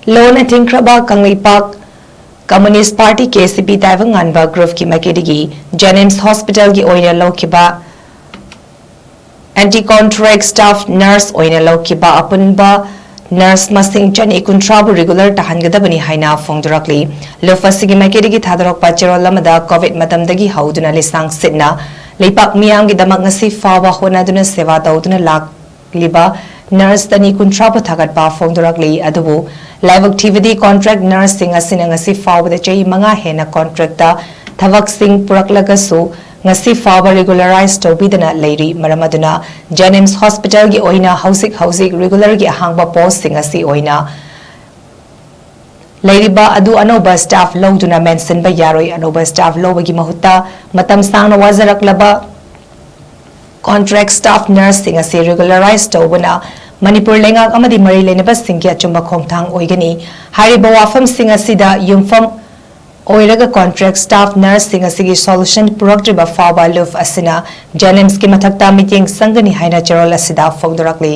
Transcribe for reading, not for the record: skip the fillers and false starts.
Lona Thingkhraba Kangleipak Communist Party KCP Taibanganba Group ki Maikeidagi Jnims Hospital ki OINA LOUKHIBA Anti-contract staff nurse OINA LOUKHIBA APUNBA nurse masing chani kuntrabu regular THAHANGADABANI HAINA PHONGDORAKLI Lofasigi Maikeidagi Thadorok Pachero Lamada COVID matamdagi hauduna lisang sitna Leipak miyam gi damak ngasi fawa honaduna seva dauduna LOUKHIBA nurse tani kuntrabu thagatpa PHONGDORAKLI adubu live activity contract nursing asina ngasi fawa chai manga hena contract ta thavak sing puraklagasu ngasi fawa regularize tobidana leiri maramaduna Jnims Hospital gi OINA housing regular gi hangba post sing asi OINA leiriba adu anoba staff loduna mention ba yaroi anoba staff lobagi mahutta matam sangna wazaraklaba contract staff nursing asi regularize tobana manipur lengak amadi mari leneba singya chumba khongthang oigani hariba wafam singa sida yumfam oiraga contract staff nursing asigi solution puraktriba fawa luf asina Jnims ki mathakta meeting sangani haina cherol asida phongdorakli